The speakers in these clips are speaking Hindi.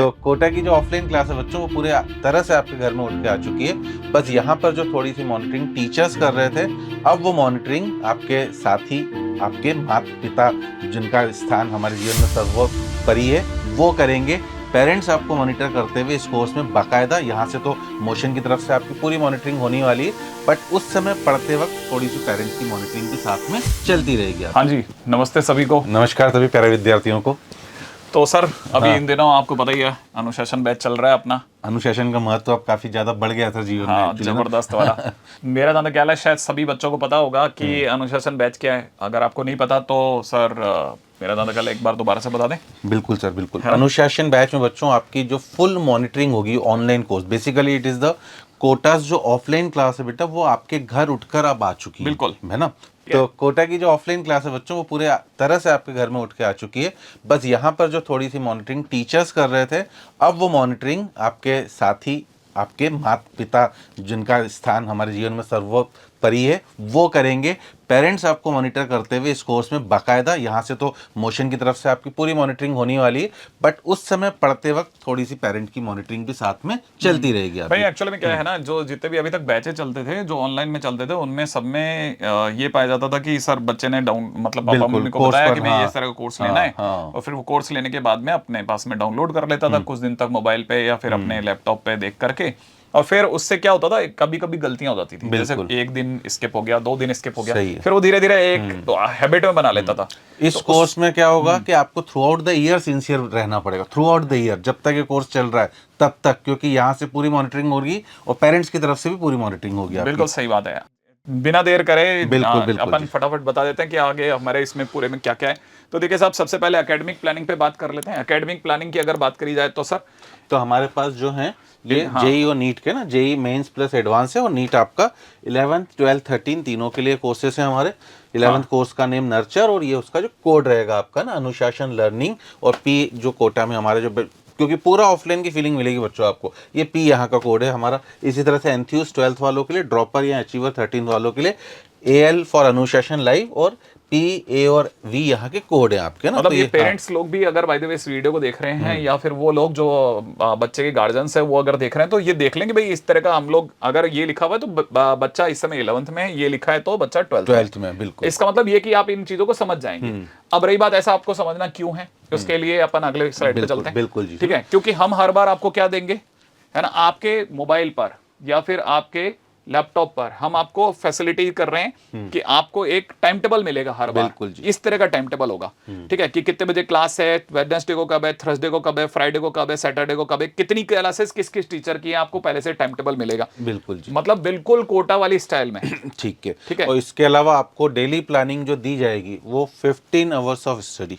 तो कोटा की जो ऑफलाइन क्लास है बच्चों, वो पूरे तरह से आपके घर में उठ के आ चुकी है। बस यहाँ पर जो थोड़ी सी मॉनिटरिंग टीचर्स कर रहे थे, अब वो मॉनिटरिंग आपके साथी, आपके माता पिता, जिनका स्थान हमारे जीवन में सर्वोपरि है, वो करेंगे। पेरेंट्स आपको मॉनिटर करते हुए इस कोर्स में बाकायदा, यहाँ से तो मोशन की तरफ से आपकी पूरी मॉनिटरिंग होने वाली है, बट उस समय पढ़ते वक्त थोड़ी सी पेरेंट्स की मॉनिटरिंग के साथ में चलती रहेगी। हाँ जी, नमस्ते सभी को। नमस्कार सभी प्यारे विद्यार्थियों को। तो सर अभी हाँ। इन दिनों आपको पता ही है अनुशासन बैच चल रहा है अपना। अनुशासन का महत्व अब काफी ज्यादा बढ़ गया था जीवन में हाँ, actually ना। जबरदस्त वाला। मेरा जहाँ तक ख्याल है शायद सभी बच्चों को पता होगा कि अनुशासन बैच क्या है। अगर आपको नहीं पता तो सर मेरा जहाँ तक ख्याल है एक बार दोबारा से बता दें। बिल्कुल सर, बिल्कुल। अनुशासन बैच में बच्चों आपकी जो फुल मॉनिटरिंग होगी, online course, basically it is the quotas जो ऑफलाइन क्लास है बेटा, वो आपके घर उठकर अब आ चुकी है। बिल्कुल। है ना। तो कोटा की जो ऑफलाइन क्लास है बच्चों, वो पूरे तरह से आपके घर में उठ के आ चुकी है। बस यहाँ पर जो थोड़ी सी मॉनिटरिंग टीचर्स कर रहे थे, अब वो मॉनिटरिंग आपके साथी, आपके माता पिता, जिनका स्थान हमारे जीवन में सर्वोपरि है, वो करेंगे। पेरेंट्स आपको मॉनिटर करते हुए इस कोर्स में बाकायदा, यहाँ से तो मोशन की तरफ से आपकी पूरी मॉनिटरिंग होने वाली है, बट उस समय पढ़ते वक्त थोड़ी सी पेरेंट की मॉनिटरिंग भी साथ में चलती रहेगी। भाई एक्चुअली में क्या है ना, जो जितने भी अभी तक बैचेस चलते थे, जो ऑनलाइन में चलते थे, उनमें सब में ये पाया जाता था कि सर बच्चे ने मतलब पापा मम्मी को बताया कि भाई इस तरह का कोर्स लेना है, और फिर वो कोर्स लेने के बाद में अपने पास में डाउनलोड कर लेता था कुछ दिन तक मोबाइल पे या फिर अपने लैपटॉप पे देख करके। और फिर उससे क्या होता था, कभी कभी गलतियां हो जाती थी, जैसे एक दिन स्किप हो गया, 2 दिन स्किप हो गया, फिर वो धीरे धीरे एक हैबिट में बना लेता था। इस तो कोर्स में क्या होगा कि आपको through out the year sincere रहना पड़ेगा, थ्रू आउट द ईयर, जब तक ये कोर्स चल रहा है तब तक, क्योंकि यहाँ से पूरी मॉनिटरिंग होगी और पेरेंट्स की तरफ से भी पूरी मॉनिटरिंग होगी। बिल्कुल सही बात है। बिना देर करे बिल्कुल अपन फटाफट बता देते हैं कि आगे हमारे इसमें पूरे में क्या क्या है। तो देखिए साहब, सबसे पहले एकेडमिक प्लानिंग पे बात कर लेते हैं। एकेडमिक प्लानिंग की अगर बात करी जाए तो सर, तो हमारे पास जो है ये जेई और नीट के ना, जेई मेंस प्लस एडवांस है, और नीट आपका 11th 12th 13 तीनों के लिए कोर्सेस हैं हमारे। 11th कोर्स का नेम नर्चर, और ये उसका जो कोड रहेगा आपका ना, अनुशासन लर्निंग, और पी जो कोटा में हमारे जो, क्योंकि पूरा ऑफलाइन की फीलिंग मिलेगी बच्चों आपको, ये पी यहाँ का कोड है हमारा। इसी तरह से एंथ्यूज 12th वालों के लिए, ड्रॉपर या अचीवर 13th वालों के लिए एएल फॉर अनुशासन लाइव, और पी ए और वी यहाँ के कोड है आपके ना। मतलब तो ये पेरेंट्स लोग भी अगर बाय द वे इस वीडियो को देख रहे हैं, या फिर वो लोग जो बच्चे के गार्जियंस है वो अगर देख रहे हैं, तो ये देख लेंगे भाई इस तरह का हम लोग, अगर ये लिखा हुआ है तो बच्चा इस समय 11th में, ये लिखा है तो बच्चा 12th में। बिल्कुल, इसका मतलब ये कि आप इन चीजों को समझ जाएंगे। अब रही बात ऐसा आपको समझना क्यों है, उसके लिए अपन अगले स्लाइड पे चलते हैं। बिल्कुल जी, ठीक है, क्योंकि हम हर बार आपको क्या देंगे, है ना, आपके मोबाइल पर या फिर आपके लैपटॉप पर हम आपको फैसिलिटी कर रहे हैं कि आपको एक टाइम टेबल मिलेगा हर बार। बिल्कुल जी। इस तरह का टाइम टेबल होगा। ठीक है, कि कितने बजे क्लास है, वेडनेसडे को कब है, थर्सडे को कब है, फ्राइडे को कब है, सैटरडे को कब है, कितनी क्लासेस किस किस टीचर की है, आपको पहले से टाइम टेबल मिलेगा। बिल्कुल जी, मतलब बिल्कुल कोटा वाली स्टाइल में। ठीक है। ठीक है, और इसके अलावा आपको डेली प्लानिंग जो दी जाएगी वो 15 आवर्स ऑफ स्टडी।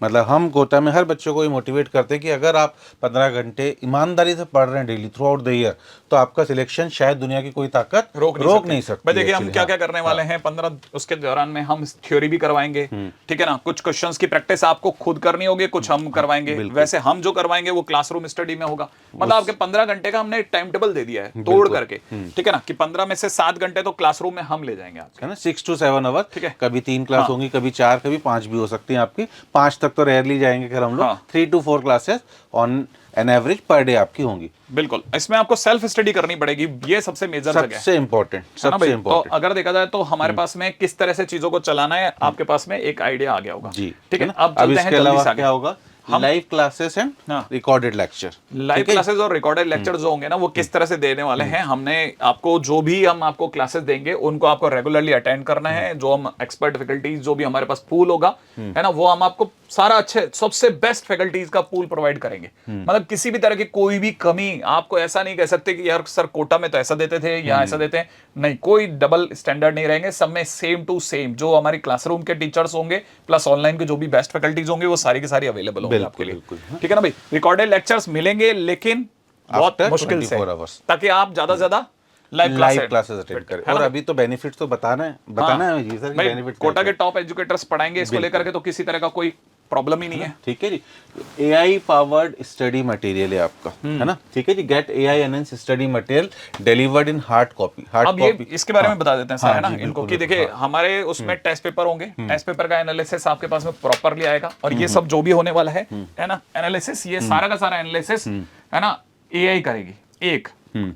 मतलब हम कोटा में हर बच्चों को ये मोटिवेट करते हैं कि अगर आप 15 घंटे ईमानदारी से पढ़ रहे हैं daily through out the year, तो आपका सिलेक्शन शायद दुनिया की कोई ताकत रोक नहीं सकती। भाई देखिए हम क्या क्या करने वाले हैं 15 उसके दौरान में, हम थ्योरी भी करवाएंगे। ठीक है ना, कुछ क्वेश्चंस की प्रैक्टिस आपको खुद करनी होगी, कुछ हम करवाएंगे। वैसे हम जो करवाएंगे वो क्लासरूम स्टडी में होगा। मतलब आपके 15 घंटे का हमने टाइम टेबल दे दिया है तोड़ करके। ठीक है ना, कि 15 में से 7 घंटे तो क्लासरूम में हम ले जाएंगे आपके, 6 to 7 आवर। ठीक है, कभी 3 क्लास होंगी, कभी 4, कभी 5 भी हो सकती है आपकी। 5 तक तो रेयरली जाएंगे हम लोग। 3 to 4 classes on an average per day आपकी होंगी। बिल्कुल, इसमें आपको सेल्फ स्टडी करनी पड़ेगी, ये सबसे मेजर जगह है, सबसे इंपॉर्टेंट। तो अगर देखा जाए तो हमारे पास में किस तरह से चीजों को चलाना है, आपके पास में एक आइडिया आ गया होगा जी। ठीक है, अब चलते हैं जल्दी से। क्या होगा, live classes and recorded lecture. Live classes और रिकॉर्डेड लेक्चर जो होंगे ना, वो किस तरह से देने वाले हैं, हमने आपको जो भी हम आपको क्लासेस देंगे उनको आपको रेगुलरली अटेंड करना है। जो हम एक्सपर्ट फैकल्टीज जो भी हमारे पास पूल होगा, है ना, वो हम आपको सारा अच्छे सबसे बेस्ट फैकल्टीज का पूल प्रोवाइड करेंगे। मतलब किसी भी तरह की कोई भी कमी आपको ऐसा नहीं कह सकते कि यार सर कोटा में तो ऐसा देते थे या ऐसा देते हैं, नहीं, कोई डबल स्टैंडर्ड नहीं रहेंगे। सब में सेम टू सेम जो हमारी क्लासरूम के टीचर्स होंगे प्लस ऑनलाइन के जो भी बेस्ट फैकल्टीज होंगे, वो सारी की सारी अवेलेबल होंगे आपके लिए। ठीक है ना भाई, रिकॉर्डेड लेक्चर्स मिलेंगे लेकिन बहुत मुश्किल से, ताकि आप ज्यादा से ज्यादा लाइव क्लासेस अटेंड करें। और अभी तो बेनिफिट्स तो बताना है जी सर, बेनिफिट कोटा के टॉप एजुकेटर्स पढ़ाएंगे इसको लेकर के, तो किसी तरह का कोई प्रॉब्लम ही नहीं है। ठीक है जी, AI पावर्ड स्टडी मटेरियल है आपका, है ना। ठीक है जी, get AI enhance study material delivered in hard copy. अब ये इसके बारे में बता देते हैं सर, हाँ है ना जी, इनको, बिल्कुल, कि देखिए बिल्कुल, हमारे उसमें टेस्ट पेपर होंगे, टेस्ट पेपर का एनालिसिस आपके पास में प्रॉपरली आएगा, और ये सब जो भी होने वाला है ना एनालिसिस, ये सारा का सारा एनालिसिस है ना AI करेगी। एक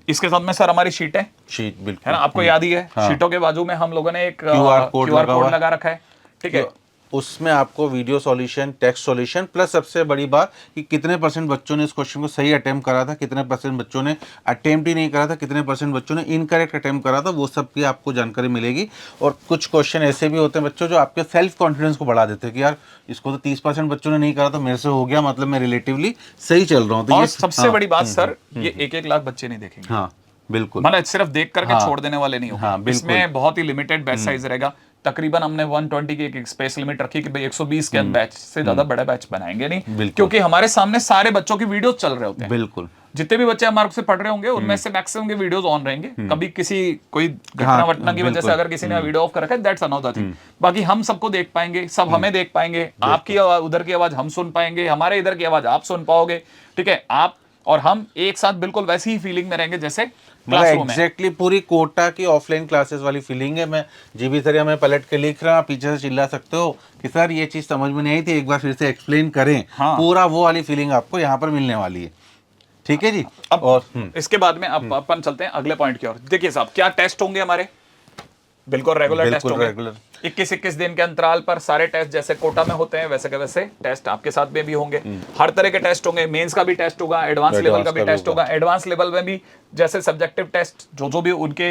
इसके साथ में सर हमारी शीट है, शीट, बिल्कुल, है ना, आपको याद ही है, शीटों के बाजू में हम लोगों ने एक QR कोड QR लगा कोड हुआ लगा रखा है। ठीक है, उसमें आपको video solution, text solution, plus सबसे बड़ी बात कि कितने % बच्चों ने इस क्वेश्चन को सही अटेम्प्ट करा था, कितने % बच्चों ने अटेम्प्ट ही नहीं करा था, कितने % बच्चों ने इनकरेक्ट अटेम्प्ट करा था, वो सब की आपको जानकारी मिलेगी। और कुछ क्वेश्चन ऐसे भी होते हैं बच्चों जो आपके सेल्फ कॉन्फिडेंस को बढ़ा देते हैं कि यार इसको तो 30% बच्चों ने नहीं करा तो मेरे से हो गया, मतलब मैं रिलेटिवली सही चल रहा हूँ। तो और ये सबसे बड़ी बात सर, ये 1-1 लाख बच्चे नहीं देखेंगे। हाँ बिल्कुल, मतलब सिर्फ देख करके हाँ, छोड़ देने वाले नहीं होंगे। हाँ, बिल्कुल। इसमें बहुत ही लिमिटेड बैच साइज रहेगा। तकरीबन हमने 120 की एक स्पेस लिमिट रखी कि भाई 120 के बैच से ज्यादा बड़े बैच बनाएंगे नहीं, क्योंकि हमारे सामने सारे बच्चों की वीडियोस चल रहे होते हैं। बिल्कुल, जितने भी बच्चे हमारे से पढ़ रहे होंगे उनमें से मैक्सिमम के वीडियोस ऑन रहेंगे। कभी किसी कोई घटना वटना की वजह से अगर किसी ने वीडियो ऑफ कर रखा है, दैट्स अनदर थिंग। बाकी हम सबको देख पाएंगे, सब हमें देख पाएंगे, आपकी उधर की आवाज हम सुन पाएंगे, हमारे इधर की आवाज आप सुन पाओगे। ठीक है, आप और हम एक साथ बिल्कुल वैसी ही फीलिंग में रहेंगे जैसे क्लासरूम में। एग्जैक्टली पूरी कोटा की ऑफलाइन क्लासेस वाली फीलिंग है। मैं जीबी सर हमें पलट के लिख रहा, आप पीछे से चिल्ला सकते हो कि सर ये चीज समझ में नहीं आई थी, एक बार फिर से एक्सप्लेन करें। हाँ। पूरा वो वाली फीलिंग आपको यहाँ पर मिलने वाली है। ठीक है जी। अब और इसके बाद में अब अपन चलते हैं अगले पॉइंट की ओर। देखिए साहब, क्या टेस्ट होंगे हमारे? बिल्कुल रेगुलर टेस्ट होंगे। रेगुलर 21-21 दिन के अंतराल पर सारे टेस्ट जैसे कोटा में होते हैं वैसे के वैसे टेस्ट आपके साथ में भी होंगे। हर तरह के टेस्ट होंगे, मेंस का भी टेस्ट होगा, एडवांस लेवल का भी टेस्ट होगा। एडवांस लेवल में भी जैसे सब्जेक्टिव टेस्ट जो भी उनके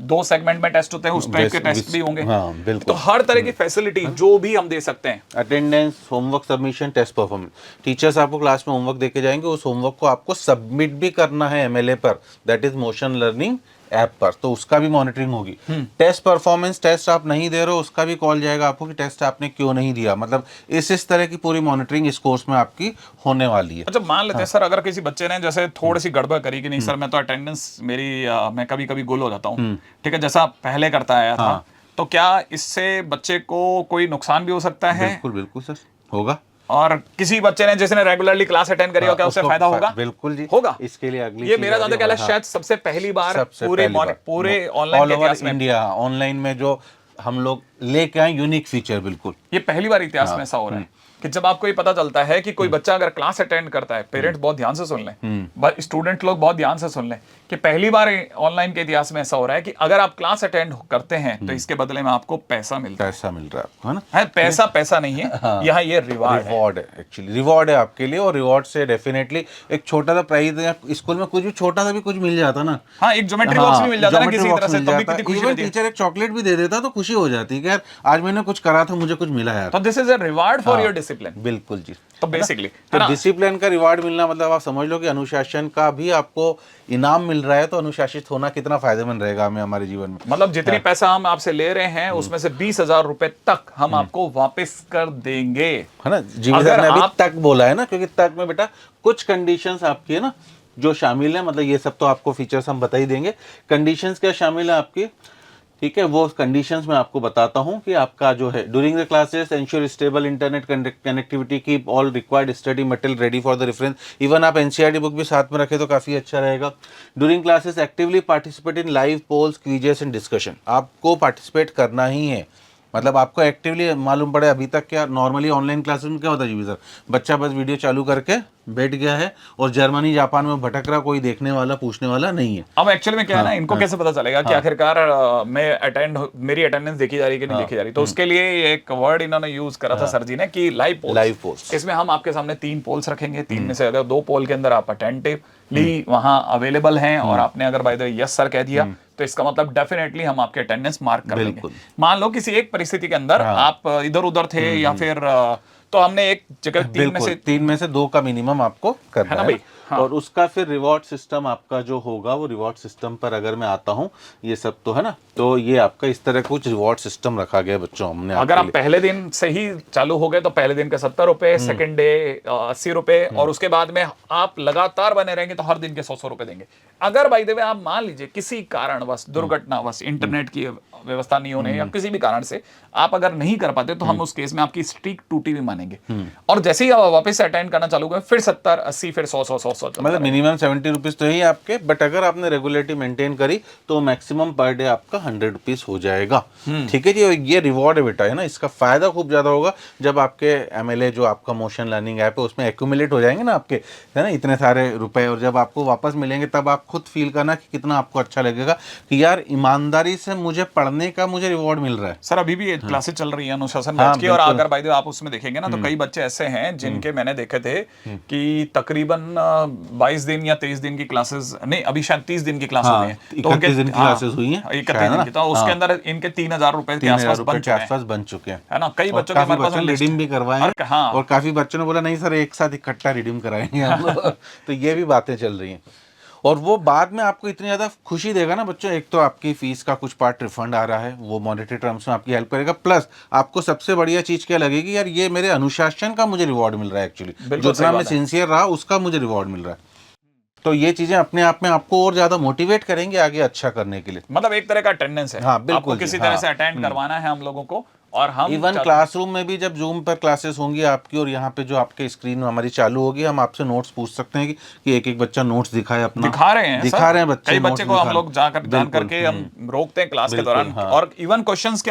2 सेगमेंट में टेस्ट होते हैं उस टाइप के टेस्ट भी होंगे। हाँ, बिल्कुल। तो हर तरह की फैसिलिटी जो भी हम दे सकते हैं। Attendance, homework submission, test performance, teachers आपको क्लास में होमवर्क देके जाएंगे, उस होमवर्क को आपको सबमिट भी करना है MLA पर, that is motion learning app पर, तो उसका भी मॉनिटरिंग होगी। टेस्ट परफॉर्मेंस, टेस्ट आप नहीं दे रहे हो उसका भी कॉल जाएगा आपको कि टेस्ट आपने क्यों नहीं दिया। मतलब इस तरह की पूरी मॉनिटरिंग इस कोर्स में आपकी होने वाली है। अच्छा, मान लेते हैं सर अगर किसी बच्चे ने जैसे थोड़ी सी गड़बड़ करी कि नहीं सर मैं तो अटेंडेंस मेरी मैं कभी कभी गुल हो जाता हूँ, ठीक है, जैसा पहले करता आया था, तो क्या इससे बच्चे को कोई नुकसान भी हो सकता है? बिल्कुल बिल्कुल सर, होगा। और किसी बच्चे ने जिसने रेगुलरली क्लास अटेंड करी हो, क्या उससे फायदा होगा? बिल्कुल जी, होगा। इसके लिए अगली ये मेरा ज्यादा ख्याल है शायद सबसे पहली बार पूरे ऑनलाइन के इतिहास में, इंडिया ऑनलाइन में जो हम लोग लेके आए यूनिक फीचर, बिल्कुल ये पहली बार इतिहास में ऐसा हो रहा है कि जब आपको ये पता चलता है कि कोई बच्चा अगर क्लास अटेंड करता है, पेरेंट्स बहुत ध्यान से सुन लें, स्टूडेंट लोग बहुत ध्यान से सुन लें कि पहली बार ऑनलाइन के इतिहास में ऐसा हो रहा है कि अगर आप क्लास अटेंड करते हैं तो इसके बदले में आपको पैसा मिलता है। पैसा मिल रहा है आपको, है ना। है पैसा नहीं है, यहाँ ये रिवॉर्ड है एक्चुअली, रिवॉर्ड है आपके लिए। और रिवॉर्ड से डेफिनेटली एक छोटा सा प्राइज या स्कूल में कुछ भी छोटा सा भी कुछ मिल जाता ना, हाँ, एक ज्योमेट्री बॉक्स भी मिल जाता ना किसी तरह से, तब भी कितनी खुशी होती है। टीचर एक चॉकलेट भी दे देता तो खुशी हो जाती है कि यार आज मैंने कुछ करा था, मुझे कुछ मिला यार। तो this is a reward for your discipline. बिल्कुल जी। तो बेसिकली तो डिसिप्लिन का रिवार्ड मिलना मतलब आप समझ लो कि अनुशासन का भी आपको इनाम मिल रहा है, तो अनुशासित होना कितना फायदेमंद रहेगा हमें हमारे जीवन में। मतलब जितनी पैसा हम आपसे ले रहे हैं उसमें से 20,000 रुपए तक हम आपको वापस कर देंगे, है ना। जीवन ने अभी तक बोला है ना, क्योंकि तक में बेटा कुछ कंडीशंस आपकी है ना जो शामिल है, मतलब ये सब तो आपको फीचर्स हम बता ही देंगे। कंडीशंस क्या शामिल है आपकी, ठीक है, वो कंडीशंस मैं आपको बताता हूं कि आपका जो है during the classes ensure stable internet connectivity, keep all required study material ready for the reference. Even आप NCERT बुक भी साथ में रखें तो काफ़ी अच्छा रहेगा। During classes actively participate in live polls, quizzes and discussion, आपको पार्टिसिपेट करना ही है। मतलब आपको एक्टिवली मालूम पड़े, अभी तक क्या नॉर्मली ऑनलाइन क्लासेस में क्या होता है जी सर, बच्चा बस वीडियो चालू करके बैठ गया है और जर्मनी जापान में भटक रहा, कोई देखने वाला पूछने वाला नहीं है। अब एक्चुअली में क्या है ना, इनको कैसे पता चलेगा कि आखिरकार मेरी अटेंडेंस देखी जा रही है कि नहीं देखी जा रही? तो उसके लिए एक वर्ड इन्होंने यूज करा था सर जी ने कि लाइव पोल्स। इसमें हम आपके सामने 3 पोल्स रखेंगे, 3 में से अगर 2 पोल के अंदर आप अटेंटिवली वहां अवेलेबल हैं और आपने अगर by the way yes sir कह दिया तो इसका मतलब डेफिनेटली हम आपके अटेंडेंस मार्क कर देंगे। मान लो किसी एक परिस्थिति के अंदर आप इधर उधर थे या फिर तो हमने एक जगह 3 में से 2 का मिनिमम आपको करना है ना भाई। हाँ। और उसका फिर रिवॉर्ड सिस्टम आपका जो होगा, वो रिवॉर्ड सिस्टम पर अगर मैं आता हूँ, ये सब तो है ना, तो ये आपका इस तरह कुछ रिवॉर्ड सिस्टम रखा गया बच्चों हमने। अगर आप पहले दिन से ही चालू हो गए तो पहले दिन के 70 रुपए, सेकंड डे 80 रुपए, और उसके बाद में आप लगातार बने रहेंगे तो हर दिन के 100 रुपए देंगे। अगर बाय द वे आप मान लीजिए किसी कारणवश दुर्घटनावश इंटरनेट की व्यवस्था नहीं होने या किसी भी कारण से आप अगर नहीं कर पाते तो हम उस केस में आपकी स्ट्रीक टूटी भी मानेंगे, और जैसे ही आप वापस से अटेंड करना चालू करें फिर 70, 80, फिर 100 मतलब मिनिमम 70 रुपीज तो ही आपके, बट अगर आपने रेगुलरिटी मेंटेन करी तो मैक्सिमम पर डे आपका 100 रुपीज हो जाएगा। ठीक है जी, और ये रिवॉर्ड है बेटा, है ना, इसका फायदा खूब ज्यादा होगा जब आपके MLA जो आपका मोशन लर्निंग ऐप है उसमें एक्यूमुलेट हो जाएंगे ना आपके, है ना, इतने सारे रुपए, और जब आपको वापस मिलेंगे तब आप खुद फील करना कि कितना आपको अच्छा लगेगा कि यार ईमानदारी से मुझे पढ़ने का मुझे रिवॉर्ड मिल रहा है। सर अभी भी क्लासेस चल रही है अनुशासन बैच की, और अगर भाई आप उसमें देखेंगे ना तो कई बच्चे ऐसे हैं जिनके मैंने देखे थे कि तकरीबन 22 दिन या 23 दिन की क्लासेस, नहीं अभी शायद 30 दिन की क्लास हो गई है, तो 31 दिन की क्लासेस हुई हैं 31 दिन की, तो उसके अंदर इनके 3000 रुपए के आसपास बन चुके हैं, है ना। कई बच्चों के हमारे पास रिडीम भी करवाए हैं, हाँ, और काफी बच्चों ने बोला नहीं सर एक साथ इकट्ठा रिडीम कराएंगे हम लोग। तो ये भी बातें चल रही हैं, और वो बाद में आपको इतनी ज़्यादा खुशी देगा ना बच्चों, एक तो आपकी फीस का कुछ पार्ट रिफंड आ रहा है, वो मॉनेटरी टर्म्स में आपकी हेल्प करेगा, प्लस आपको सबसे बढ़िया चीज़ क्या लगेगी, यार ये मेरे अनुशासन का मुझे रिवॉर्ड मिल रहा है, एक्चुअली जितना मैं सिंसियर रहा उसका मुझे रिवॉर्ड मिल रहा है। तो ये चीजें अपने आप में आपको और ज्यादा मोटिवेट करेंगे आगे अच्छा करने के लिए, मतलब एक तरह का अटेंडेंस है। हाँ, बिल्कुल, आपको किसी तरह से अटेंड करवाना है हम लोगों को, और हम इवन क्लासरूम में भी जब जूम पर क्लासेस होंगी आपकी और यहाँ पे जो आपके स्क्रीन हमारी चालू होगी, हम आपसे नोट्स पूछ सकते हैं कि एक एक बच्चा नोट्स दिखाए, अपना दिखा रहे हैं बच्चे, कई बच्चे को हम लोग जान करके हम रोकते हैं क्लास के दौरान, और इवन क्वेश्चंस के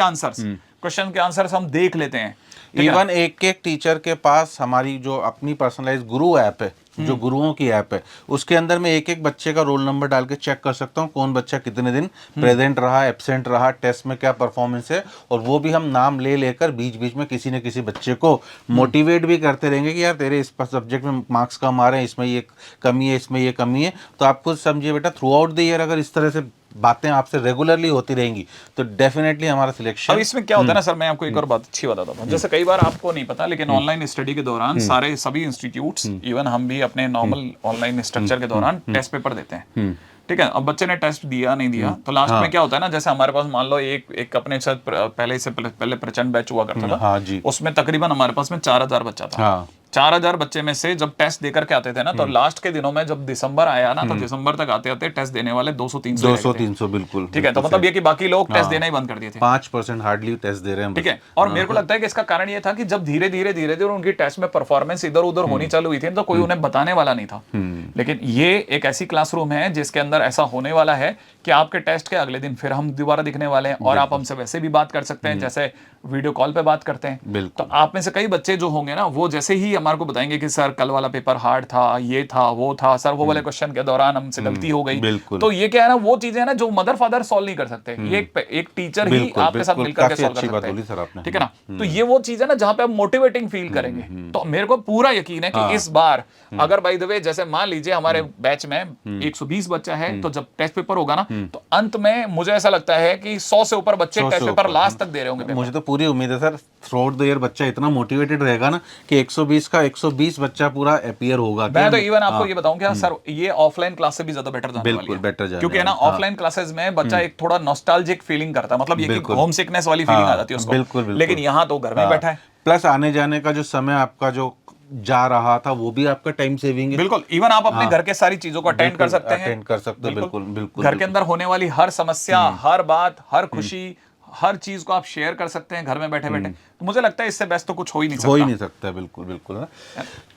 आंसर्स हम देख लेते हैं। इवन एक एक टीचर के पास हमारी जो अपनी पर्सनलाइज गुरु ऐप है, जो गुरुओं की ऐप है, उसके अंदर मैं एक एक बच्चे का रोल नंबर डाल के चेक कर सकता हूँ कौन बच्चा कितने दिन प्रेजेंट रहा, एब्सेंट रहा, टेस्ट में क्या परफॉर्मेंस है, और वो भी हम नाम ले लेकर बीच बीच में किसी न किसी बच्चे को मोटिवेट भी करते रहेंगे कि यार तेरे इस सब्जेक्ट में मार्क्स कम आ रहे हैं, इसमें ये कमी है, इसमें ये कमी है। तो आप खुद समझिए बेटा, थ्रू आउट द ईयर अगर इस तरह से बातें आपसे रेगुलरली होती रहेंगी तो डेफिनेटली हमारा सिलेक्शन। अब इसमें क्या होता है ना सर, मैं आपको एक और बात अच्छी बताता हूँ, जैसे कई बार आपको नहीं पता, लेकिन ऑनलाइन स्टडी के दौरान सभी इंस्टीट्यूट्स, इवन हम भी अपने नॉर्मल ऑनलाइन स्ट्रक्चर के दौरान टेस्ट पेपर देते हैं, ठीक है। अब बच्चे ने टेस्ट दिया नहीं दिया तो लास्ट में क्या होता है ना, जैसे हमारे पास मान लो एक अपने साथ पहले प्रचंड बैच हुआ करता था, उसमें तकरीबन हमारे पास में 4000 बच्चा था। 4000 बच्चे में से जब टेस्ट देकर के आते थे ना, तो लास्ट के दिनों में जब दिसंबर आया ना, तो दिसंबर तक आते आते टेस्ट देने वाले 200-300 बिल्कुल, ठीक है। तो मतलब ये कि बाकी लोग टेस्ट देना ही बंद कर दिए थे, 5% हार्डली टेस्ट दे रहे हैं, ठीक है। और मेरे को लगता है कि इसका कारण ये था कि जब धीरे धीरे उनकी टेस्ट में परफॉर्मेंस इधर उधर होनी चालू हुई थी, तो कोई उन्हें बताने वाला नहीं था। लेकिन ये एक ऐसी क्लासरूम है जिसके अंदर ऐसा होने वाला है कि आपके टेस्ट के अगले दिन फिर हम दोबारा दिखने वाले हैं, और आप हमसे वैसे भी बात कर सकते हैं जैसे वीडियो कॉल पे बात करते हैं। तो आप में से कई बच्चे जो होंगे ना, वो जैसे ही हमारे को बताएंगे कि सर कल वाला पेपर हार्ड था, ये था, वो था, सर वो वाले क्वेश्चन के दौरान हमसे गलती हो गई, तो ये क्या है ना, वो चीजें है ना जो मदर फादर सॉल्व नहीं कर सकते, ये एक टीचर ही आपके साथ मिलकर के सॉल्व कर सकते हैं, ठीक है ना। तो ये वो चीज है ना जहां पे आप मोटिवेटिंग फील करेंगे। तो मेरे को पूरा यकीन है कि इस बार अगर बाय द वे जैसे मान लीजिए हमारे बैच में 120 बच्चा है, तो जब टेस्ट पेपर होगा ना, तो अंत में मुझे ऐसा लगता है कि 100 से ऊपर बच्चे टेस्ट पेपर लास्ट तक दे रहे होंगे। मुझे तो पूरी उम्मीद है sir, through out the year बच्चा इतना मोटिवेटेड रहेगा ना कि 120 का 120 बच्चा पूरा अपीयर होगा। मैं तो इवन आपको ये बताऊं क्या सर, ये ऑफलाइन क्लास से भी ज्यादा बेटर जाने वाली है, बिल्कुल बेटर जाने, क्योंकि है ना ऑफलाइन क्लासेस में बच्चा एक थोड़ा नॉस्टैल्जिक फीलिंग करता है, मतलब ये कि होम सिकनेस वाली फीलिंग आ जाती है उसको, बिल्कुल, लेकिन यहाँ तो घर में बैठा है, प्लस आने जाने का जो समय आपका जो जा रहा था वो भी आपका टाइम सेविंग है। बिल्कुल, इवन आप अपने घर के सारी चीजों को अटेंड कर सकते हैं, बिल्कुल घर के अंदर होने वाली हर समस्या, हर बात, हर खुशी, हर चीज को आप शेयर कर सकते हैं घर में बैठे बैठे। तो मुझे लगता है इससे बेस्ट तो कुछ हो ही नहीं सकता। बिल्कुल ना।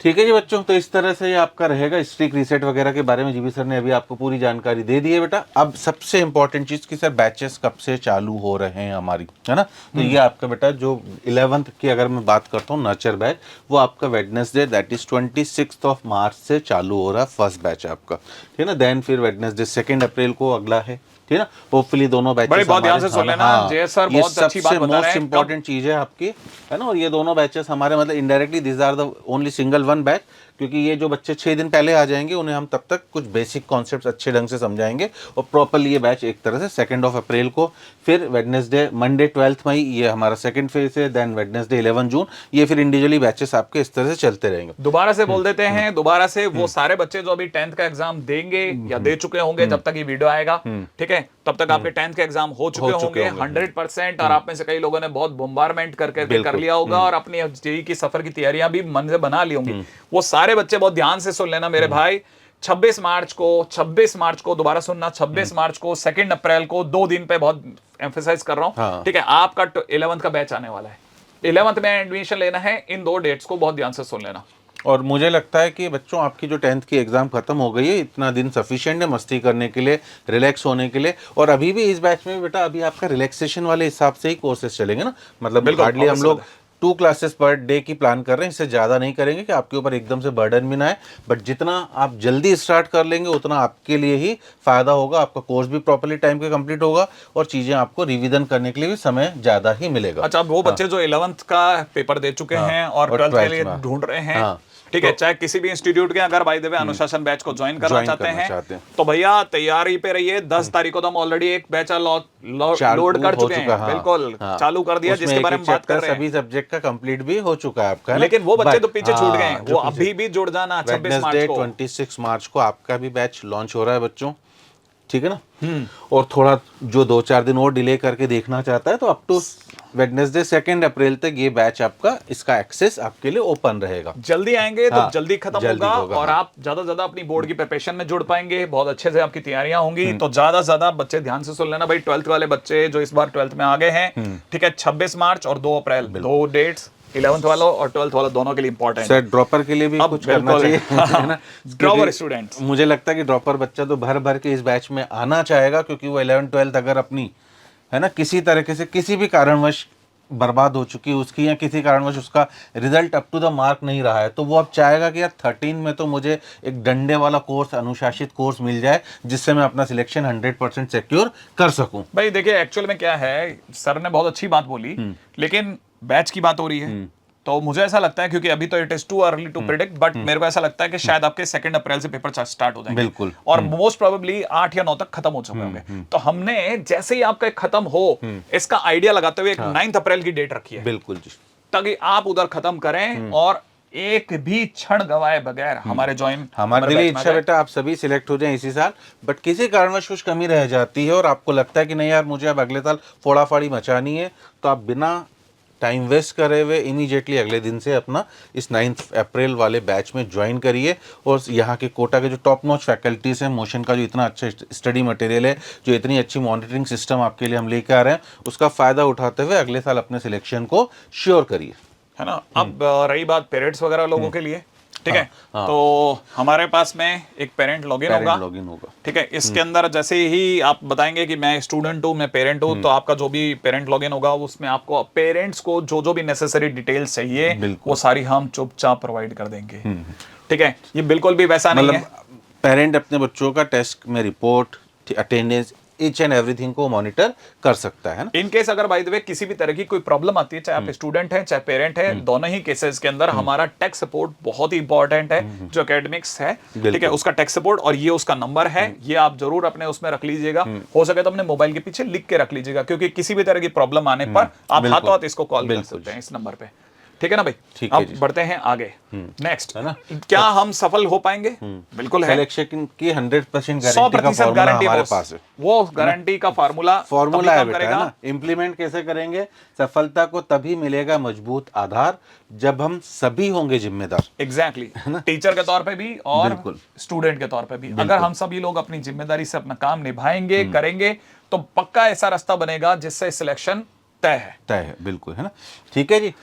ठीक है जी बच्चों, तो इस तरह से ये आपका रहेगा। स्ट्रीक रीसेट वगैरह के बारे में जीबी सर ने अभी आपको पूरी जानकारी दे दी है बेटा। अब सबसे इंपॉर्टेंट चीज कि सर बैचेस कब से चालू हो रहे हैं हमारी, है ना। तो ये आपका बेटा जो 11th की अगर मैं बात करता हूँ नर्चर बैच, वो आपका वेडनेसडे दैट इज 26 मार्च से चालू हो रहा है फर्स्ट बैच आपका, ठीक है ना। देन फिर वेडनेसडे 2 अप्रैल को अगला है, ठीक है ना। होपफुली दोनों बैचेस बहुत ध्यान से सुन लेना। जय सर बहुत अच्छी बात बता रहे हैं, मोस्ट इंपॉर्टेंट चीज है आपकी, है ना। और ये दोनों बैचेस हमारे मतलब indirectly this are the only single one batch, क्योंकि ये जो बच्चे 6 दिन पहले आ जाएंगे उन्हें हम तब तक कुछ बेसिक कॉन्सेप्ट्स अच्छे ढंग से समझाएंगे। और प्रॉपर्ली ये बैच एक तरह से 2 अप्रैल को, फिर वेडनेसडे मंडे 12 मई ये हमारा सेकंड फेज है, देन वेडनेसडे 11 जून, ये फिर इंडिविजुअली बैचेस आपके इस तरह से चलते रहेंगे। दोबारा से बोल देते हैं, दोबारा से वो सारे बच्चे जो अभी 10th का एग्जाम देंगे या दे चुके होंगे जब तक ये वीडियो आएगा, ठीक है, तब तक आपके 10th के एग्जाम हो चुके होंगे 100%। और आप में से कई लोगों ने बहुत बम्बारमेंट करके कर लिया होगा और अपनी जेईई की सफर की तैयारियां भी मन से बना ली होंगी। वो सारे बच्चे बहुत ध्यान से सुन लेना मेरे भाई 26 मार्च को दोबारा सुनना, 26 मार्च को, 2 अप्रैल को, 2 दिन पे बहुत एम्फेसाइज कर रहा हूं। हाँ। ठीक है, आपका 11th का बैच आने वाला है, 11th में एडमिशन लेना है, इन 2 डेट्स को बहुत ध्यान से सुन लेना। और मुझे लगता है कि बच्चों आपकी जो 10th की एग्जाम खत्म हो गई है, इतना दिन सफिशिएंट है मस्ती करने के लिए, रिलैक्स होने के लिए। और अभी भी इस बैच में बेटा अभी आपका रिलैक्सेशन वाले हिसाब से ही कोर्सेज चलेंगे ना, मतलब बिल्कुल, हार्डली हम obvious लोग बात है। 2 क्लासेस पर डे की प्लान कर रहे हैं, इससे ज़्यादा नहीं करेंगे कि आपके ऊपर एकदम से बर्डन भी ना आए। बट जितना आप जल्दी स्टार्ट कर लेंगे उतना आपके लिए ही फ़ायदा होगा, आपका कोर्स भी प्रॉपर्ली टाइम पे कंप्लीट होगा और चीज़ें आपको रिवीजन करने के लिए भी समय ज़्यादा ही मिलेगा। अच्छा, वो बच्चे जो 11th का पेपर दे चुके हैं और 12th के लिए ढूंढ रहे हैं, ठीक है, चाहे किसी भी इंस्टीट्यूट के, अगर बाय द वे अनुशासन बैच को ज्वाइन करना चाहते हैं, तो भैया तैयारी पे रहिए। 10 तारीख को तो हम ऑलरेडी एक बैच लोड कर चुके हैं, बिल्कुल चालू कर दिया, जिसके बारे में बात कर रहे हैं। सभी सब्जेक्ट का कंप्लीट भी हो चुका है आपका, लेकिन वो बच्चे तो पीछे छूट गए हैं, वो अभी भी जुड़ जाना 26 मार्च को। 26 मार्च को आपका भी बैच लॉन्च हो रहा है बच्चों, ठीक है ना। और थोड़ा जो 2-4 दिन और डिले करके देखना चाहता है तो अप टू वेडनेसडे 2 अप्रैल तक ये बैच आपका, इसका एक्सेस आपके लिए ओपन रहेगा। जल्दी आएंगे तो हाँ, जल्दी खत्म जल्दी होगा और हाँ। आप ज्यादा से ज्यादा अपनी बोर्ड की प्रिपरेशन में जुड़ पाएंगे, बहुत अच्छे से आपकी तैयारियां होंगी। तो ज्यादा से ज्यादा बच्चे ध्यान से सुन लेना भाई, 12th वाले बच्चे जो इस बार 12th में आ गए हैं, ठीक है, 26 मार्च और 2 अप्रैल, 2 डेट्स 11th वालों और 12th वालों दोनों के लिए इंपॉर्टेंट सर ड्रॉपर के लिए भी कुछ करना चाहिए है ना। ड्रॉपर स्टूडेंट्स, मुझे लगता है कि ड्रॉपर बच्चा तो भर भर के इस बैच में आना चाहेगा, क्योंकि वो 11th-12th अगर अपनी है ना किसी तरीके से किसी भी कारणवश बर्बाद हो चुकी है उसकी, या किसी कारणवश उसका result up to the mark नहीं रहा है, तो वो अब चाहेगा कि यार 13 में तो मुझे एक डंडे वाला कोर्स, अनुशासित कोर्स मिल जाए जिससे मैं अपना सिलेक्शन 100% सिक्योर कर सकूं। भाई देखिए एक्चुअल में क्या है, सर ने बहुत अच्छी बात बोली, लेकिन बैच की बात हो रही है, तो मुझे ऐसा लगता है, क्योंकि अभी तो it is too early to predict, but मेरे को ऐसा लगता है कि शायद आपके 2 अप्रैल से पेपर स्टार्ट हो जाएंगे, बिल्कुल, और मोस्ट प्रोबेबली 8 या 9 तक खत्म हो चुके होंगे। तो हमने जैसे ही आपका खत्म हो, इसका आइडिया लगाते हुए एक 9 अप्रैल की डेट रखी है, बिल्कुल जी, ताकि आप उधर खत्म करें और एक भी क्षण गवाए बगैर हमारे हमारे लिए इच्छा बेटा आप सभी सिलेक्ट हो जाएं इसी साल। बट किसी कारणवश कुछ कमी रह जाती है और आपको लगता है कि नहीं यार मुझे अब अगले साल फोड़ाफाड़ी मचानी है, तो आप बिना टाइम वेस्ट करे हुए इमीडिएटली अगले दिन से अपना इस 9 अप्रैल वाले बैच में ज्वाइन करिए। और यहाँ के कोटा के जो टॉप नॉच फैकल्टीज़ हैं, मोशन का जो इतना अच्छा स्टडी मटेरियल है, जो इतनी अच्छी मॉनिटरिंग सिस्टम आपके लिए हम लेकर आ रहे हैं, उसका फ़ायदा उठाते हुए अगले साल अपने सिलेक्शन को श्योर करिए, है ना। अब रही बात पेरेंट्स वगैरह लोगों के लिए, ठीक है, तो हमारे पास में एक पेरेंट लॉगिन होगा, ठीक है। इसके अंदर जैसे ही आप बताएंगे कि मैं स्टूडेंट हूँ, मैं पेरेंट हूँ, तो आपका जो भी पेरेंट लॉगिन होगा उसमें आपको पेरेंट्स को जो जो भी नेसेसरी डिटेल्स चाहिए वो सारी हम चुपचाप प्रोवाइड कर देंगे, ठीक है। ये बिल्कुल भी वैसा नहीं है, पेरेंट अपने बच्चों का टेस्ट में report, attendance, each and everything को मॉनिटर कर सकता है ना। इन केस अगर बाय द वे किसी भी तरह की कोई प्रॉब्लम आती है, चाहे आप स्टूडेंट हैं चाहे पेरेंट है, दोनों ही केसेस के अंदर हमारा टेक सपोर्ट बहुत ही इंपॉर्टेंट है, जो एकेडमिक्स है, ठीक है, उसका टेक सपोर्ट, और ये उसका नंबर है, ये आप जरूर अपने उसमें रख लीजिएगा, हो सके तो अपने मोबाइल के पीछे लिख के रख लीजिएगा, क्योंकि किसी भी तरह की प्रॉब्लम आने पर आप हाथों हाथ इसको कॉल कर सकते हैं इस नंबर पे, ठीक है ना भाई। अब बढ़ते हैं आगे, नेक्स्ट है ना, क्या हम सफल हो पाएंगे? बिल्कुल है, सिलेक्शन की 100% 100% गारंटी हमारे पास है, वो गारंटी का फार्मूला है बेटा, है ना। इम्प्लीमेंट कैसे करेंगे? सफलता को तभी मिलेगा मजबूत आधार जब हम सभी होंगे जिम्मेदार, एग्जैक्टली, टीचर के तौर पे भी और स्टूडेंट के तौर पे भी। अगर हम सभी लोग अपनी जिम्मेदारी से अपना काम निभाएंगे, करेंगे, तो पक्का ऐसा रास्ता बनेगा जिससे सिलेक्शन तय है, बिल्कुल, है ना। ठीक है जी,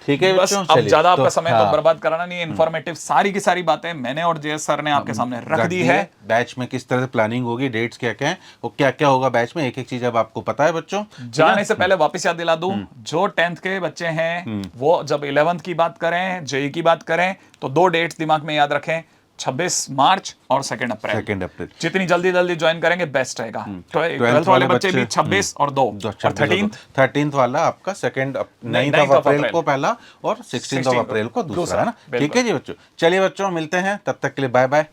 ठीक है बस अब ज्यादा आपका समय तो बर्बाद कराना नहीं है। इन्फॉर्मेटिव सारी की सारी बातें मैंने और जेएस सर ने आपके सामने रख दी है। बैच में किस तरह से प्लानिंग होगी, डेट्स क्या क्या है, वो क्या क्या होगा बैच में, एक एक चीज अब आपको पता है बच्चों। जाने से पहले वापस याद दिला दूं, जो 10th के बच्चे हैं वो जब 11th की बात करें, जेई की बात करें, तो 2 डेट्स दिमाग में याद रखें, 26 मार्च और 2 अप्रैल। जितनी जल्दी ज्वाइन करेंगे बेस्ट रहेगा। 12th वाले बच्चे भी 26 और 2 और 13th वाला आपका 9th अप्रैल को पहला और 16 अप्रैल को दूसरा, है ना। ठीक है जी बच्चों, चलिए बच्चों मिलते हैं, तब तक के लिए बाय बाय।